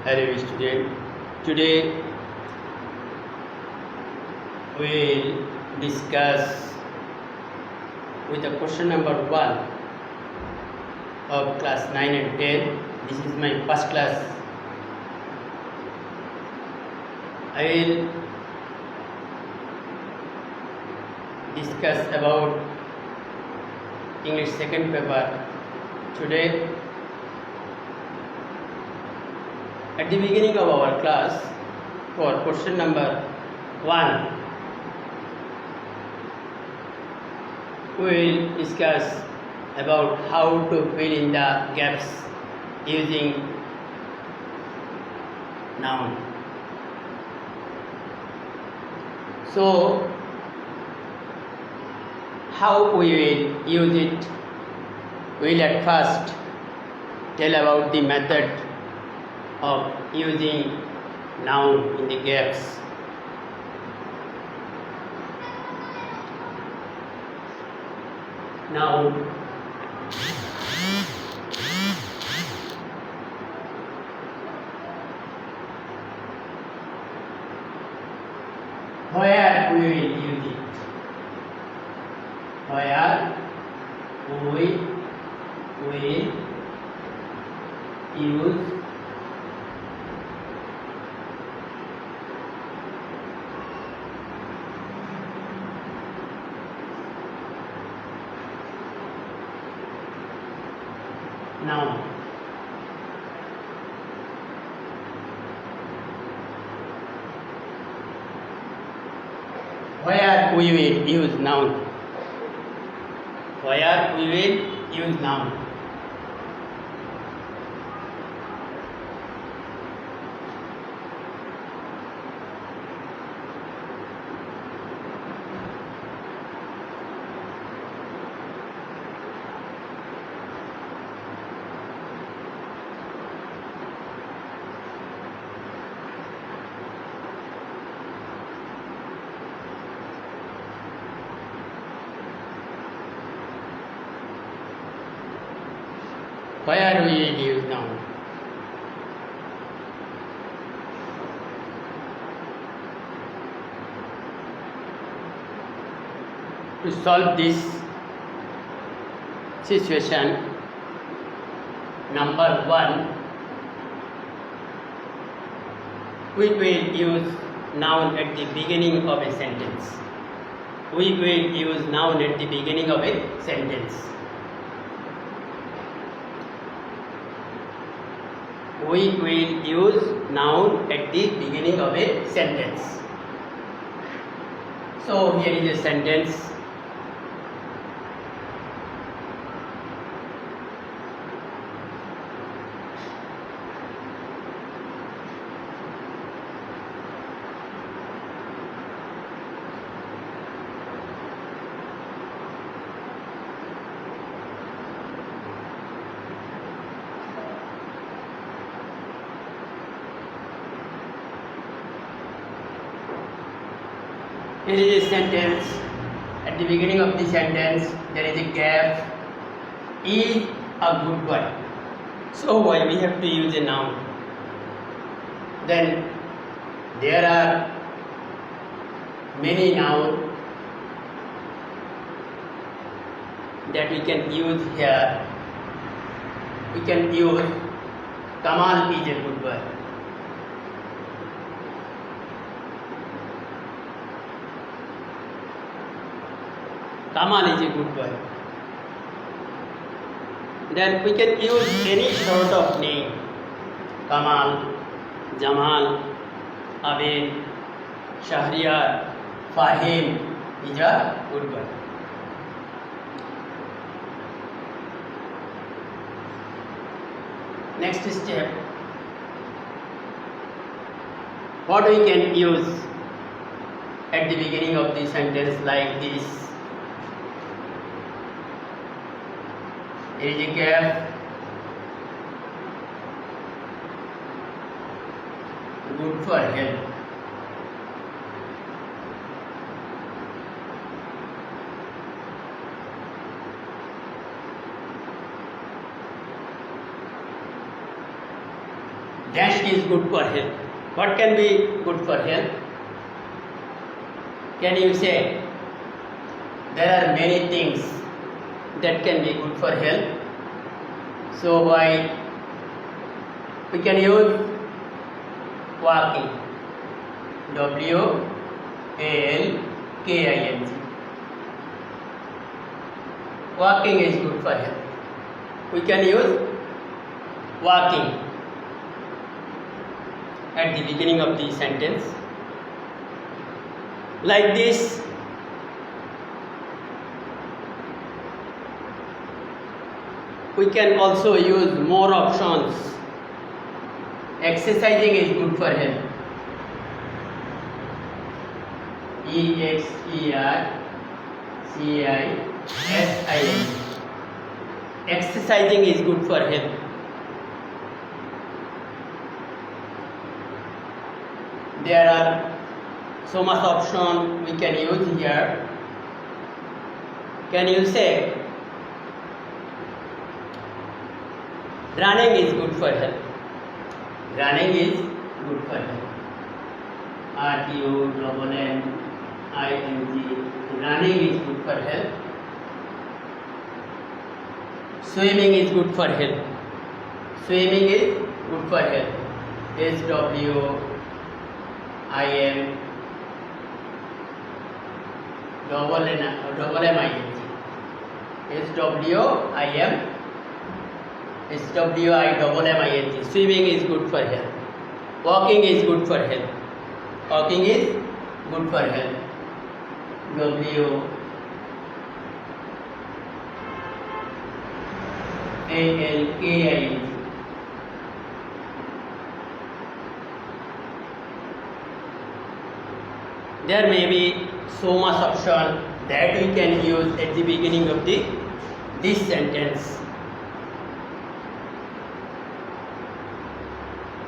Hello student. Today we will discuss with the question number 1 of class 9 and 10. This is my first class. I will discuss about English second paper today. At the beginning of our class, for question number 1, we will discuss about how to fill in the gaps using noun. So, how we will use it? We will at first tell about the method of using noun in the gaps. Now, where we will use it? Where we will use noun. Where we will use noun. Where we will use noun. Where we will use noun. To solve this situation, number 1, we will use noun at the beginning of a sentence. We will use noun at the beginning of a sentence. We will use noun at the beginning of a sentence. So here is a sentence. Here is a sentence. At the beginning of the sentence, there is a gap. Is a good boy. So why we have to use a noun? Then there are many nouns that we can use here. We can use Kamal is a good boy. Kamal is a good boy. Then we can use any sort of name. Kamal, Jamal, Abed, Shahriyar, Fahim is a good boy. Next step. What we can use at the beginning of the sentence like this? There is a gap. Good for health. dash is good for health. What can be good for health? Can you say? There are many things that can be good for health. So why we can use walking. W-A-L-K-I-N-G. Walking is good for health. We can use walking at the beginning of the sentence. Like this. We can also use more options. Exercising is good for health. E-X-E-R-C-I-S-I-N. Exercising is good for health. There are so much option we can use here. Can you say running is good for health? Running is good for health. R-U-N-N-I-N-G. Running is good for health. Swimming is good for health. Swimming is good for health. S-W-I-M double M-I-N-G. S-W-I-M-M-I-N-G. Swimming is good for health. Walking is good for health. Walking is good for health. W-A-L-K-I-N-G. There may be so much option that we can use at the beginning of this sentence.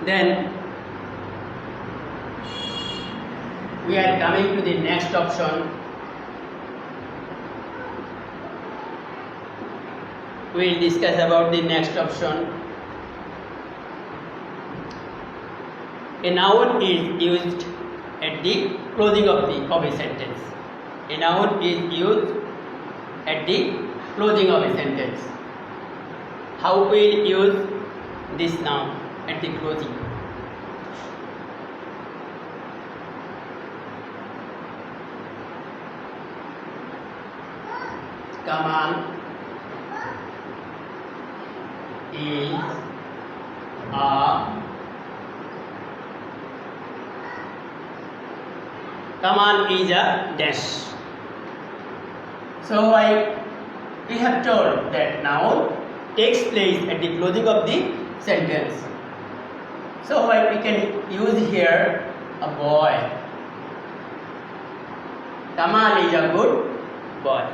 Then we are coming to the next option. We will discuss about the next option. A noun is used at the closing of a sentence. A noun is used at the closing of a sentence. How we will use this noun at the closing? Come on. Is a command is a dash. So we have told that noun takes place at the closing of the sentence. So we can use here a boy. Kamal is a good boy.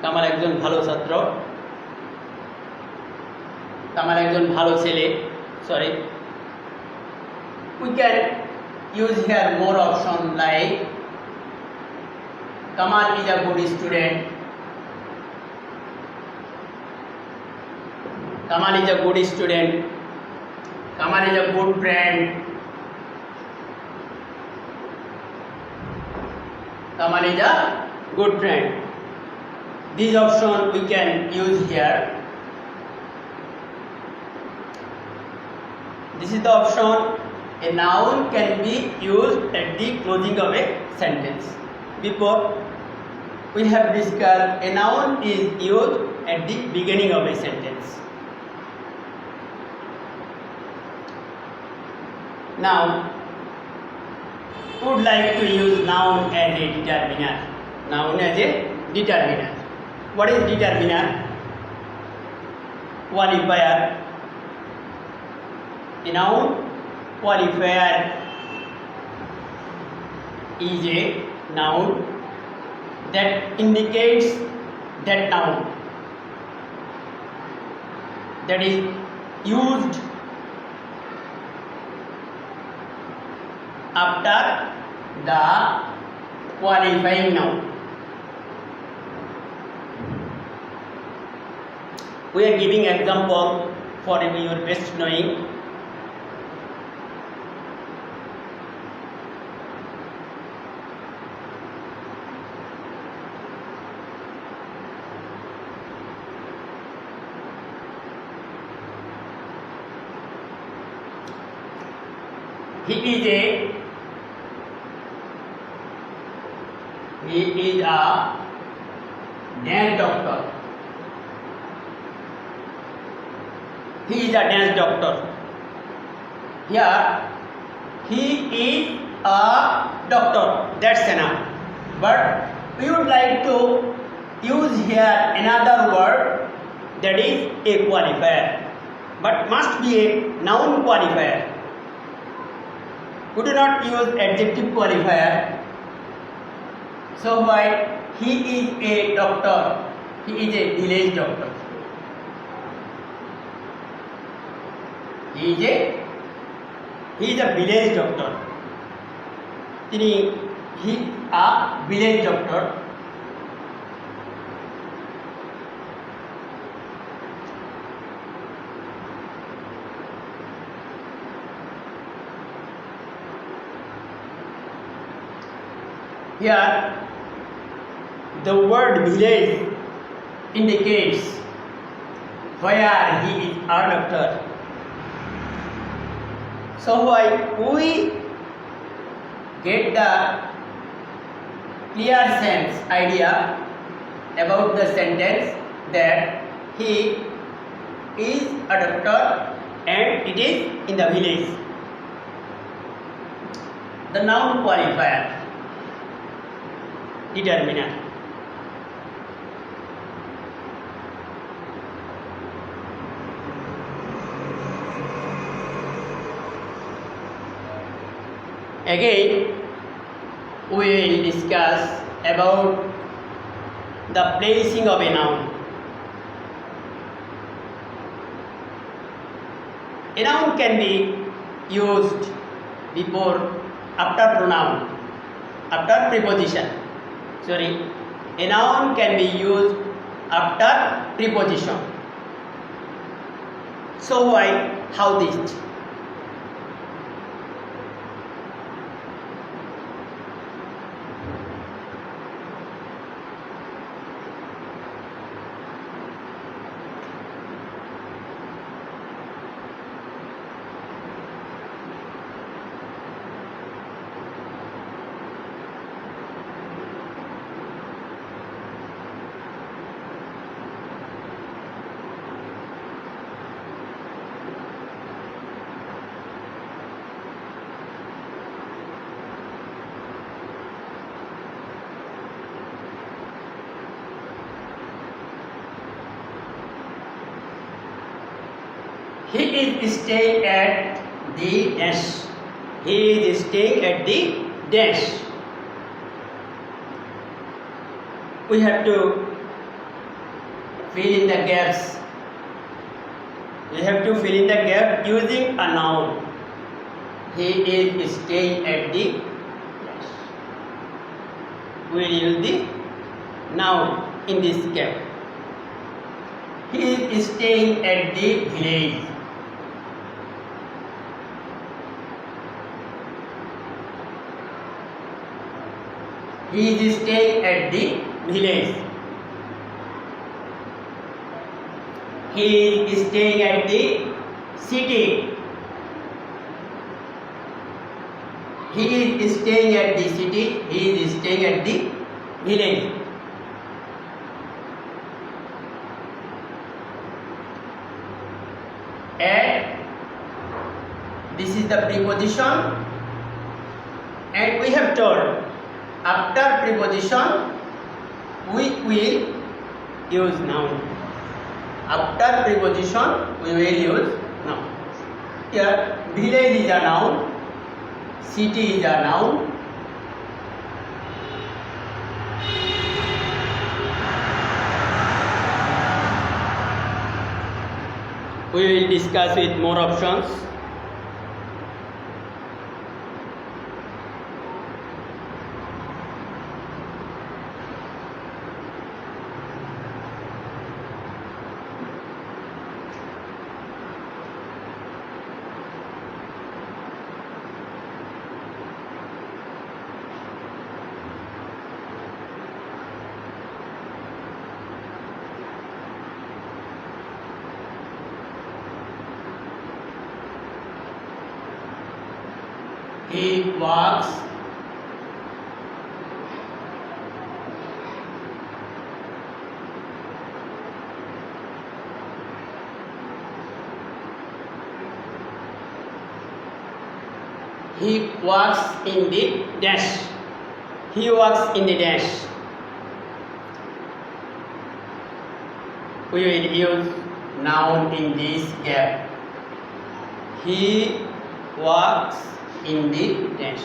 Kamal একজন ভালো ছাত্র. Kamal একজন ভালো ছেলে. Sorry. We can use here more option like Kamal is a good student. Kamal is a good student. Kamal is a good friend. Kamal is a good friend. These options we can use here. This is the option. A noun can be used at the closing of a sentence. Before we have discussed a noun is used at the beginning of a sentence. Now, would like to use noun as a determiner. Noun as a determiner. What is determiner? Qualifier. A noun qualifier is a noun that indicates that noun that is used after the qualifying noun. We are giving example for your best knowing. He is a dance doctor. He is a dance doctor. Here, he is a doctor. That's enough. But we would like to use here another word, that is a qualifier, but must be a noun qualifier. We do not use adjective qualifier. So why he is a doctor? He is a village doctor. He is a village doctor. He is a village doctor. Here, the word village indicates where he is a doctor. So why we get the clear sense idea about the sentence that he is a doctor and it is in the village. The noun qualifier, determiner. Again, we will discuss about the placing of a noun. A noun can be used before, after pronoun, after preposition. A noun can be used after preposition. So why? How this? He is staying at the dash. He is staying at the dash. We have to fill in the gaps. We have to fill in the gap using a noun. He is staying at the dash. We will use the noun in this gap. He is staying at the village. He is staying at the village. He is staying at the city. He is staying at the city. He is staying at the village. And this is the preposition, and we have told after preposition we will use noun. After preposition we will use noun. Here village is a noun, city is a noun, we will discuss with more options. He walks. He walks in the dash. He walks in the dash. We will use noun in this gap. He walks in the dash.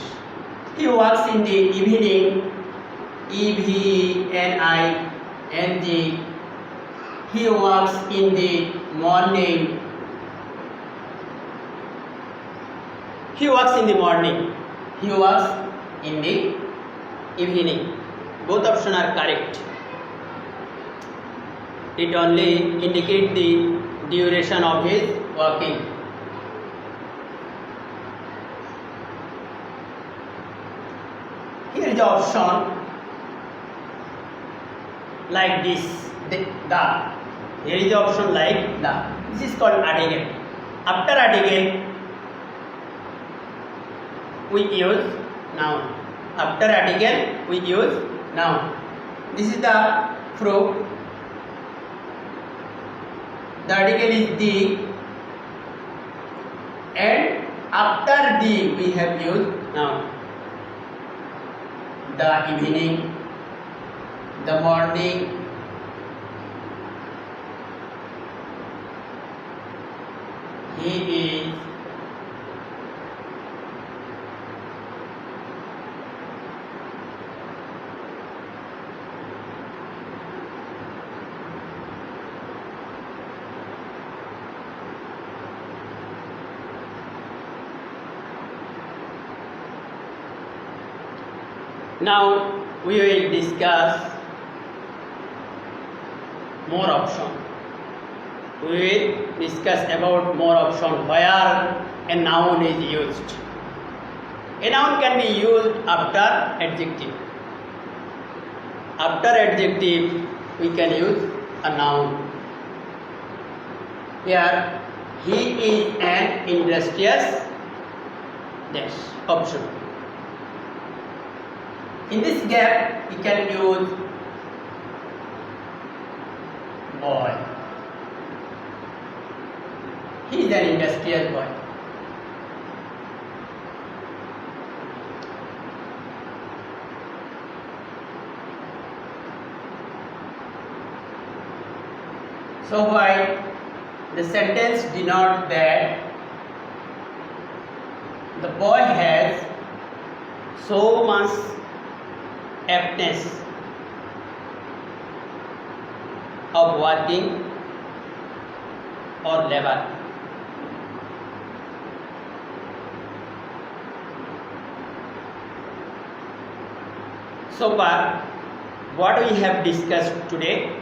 He walks in the evening. evening. He walks in the morning. He walks in the morning. He walks in the evening. Both options are correct. It only indicates the duration of his walking. Here is the option like this. Here is the option like the. This is called article. After article, we use noun. After article, we use noun. This is the proof. The article is the, and after the we have used noun. The evening, the morning, he is, now we will discuss more options. We will discuss about more options where a noun is used. A noun can be used after adjective. After adjective, we can use a noun. Here, he is an industrious dash option. In this gap, we can use boy. He is an industrial boy. So while the sentence denotes that the boy has so much aptness of working or labor. So far, what we have discussed today?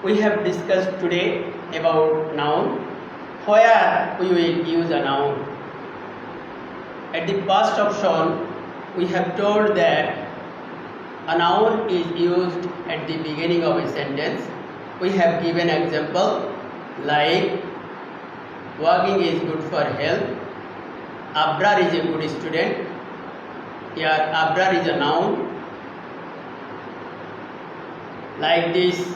We have discussed today about noun, where we will use a noun. At the first option, we have told that a noun is used at the beginning of a sentence. We have given example like walking is good for health. Abrar is a good student. Here Abrar is a noun. Like this,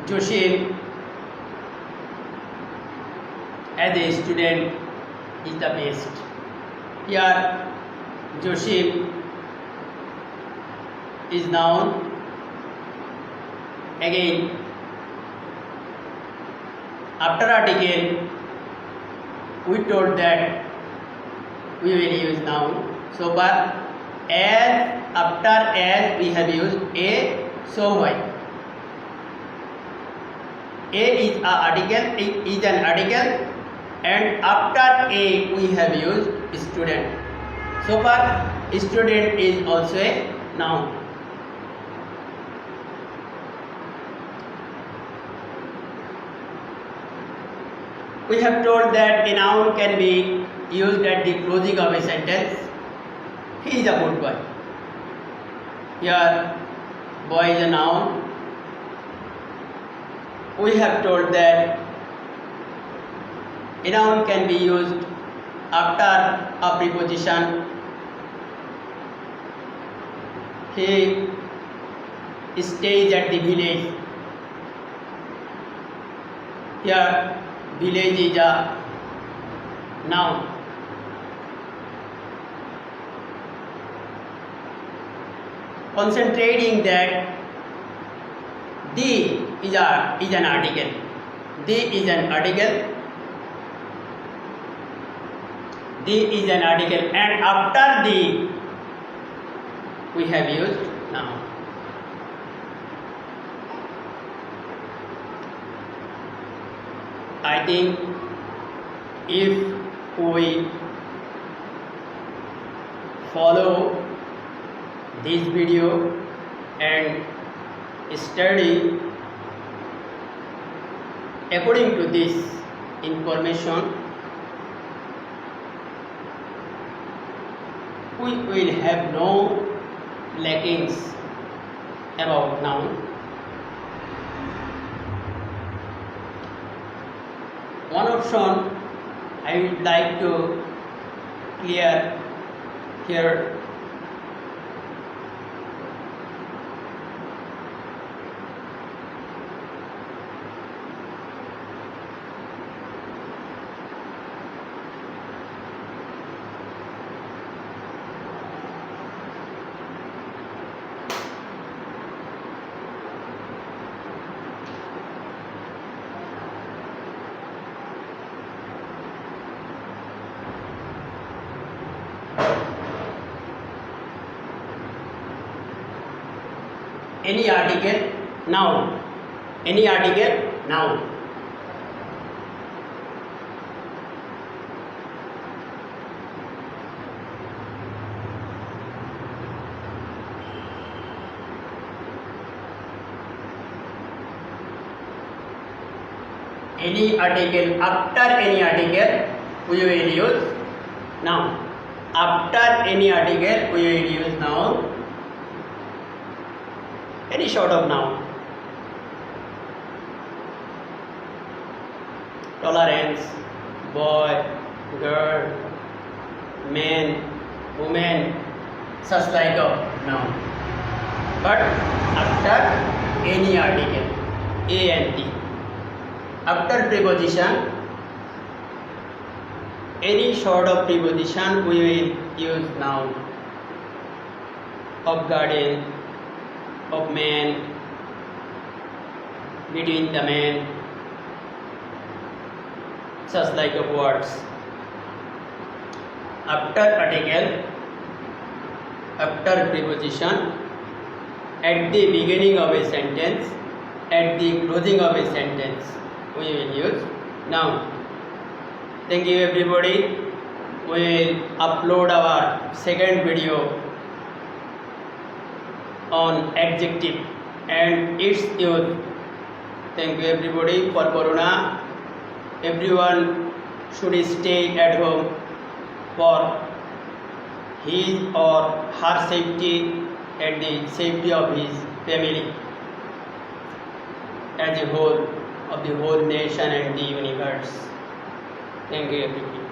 Joshim as a student is the best. Here Joshim is noun. Again, after article, we told that we will use noun. So, but as after as we have used a, so why? A is an article, and after a we have used student. So far, student is also a noun. We have told that a noun can be used at the closing of a sentence. He is a good boy. Here, boy is a noun. We have told that a noun can be used after a preposition, he stays at the village. Here village is a noun. Concentrating that the is an article. The is an article. The is an article, and after the we have used noun. I think if we follow this video and study according to this information, we will have no lackings about noun. One option I would like to clear here. Any article, noun. Any article, noun. Any article, after any article, we will use noun. After any article, we will use noun. Any sort of noun. Tolerance, boy, girl, man, woman, such like of noun. But after any article, A and T. After preposition, any sort of preposition, we will use noun. Of garden, of man, between the man, such like of words. After article, after preposition, at the beginning of a sentence, at the closing of a sentence, we will use noun. Thank you everybody. We will upload our second video on adjective and its use. Thank you everybody. For Corona, everyone should stay at home for his or her safety and the safety of his family as a whole, of the whole nation and the universe. Thank you everybody.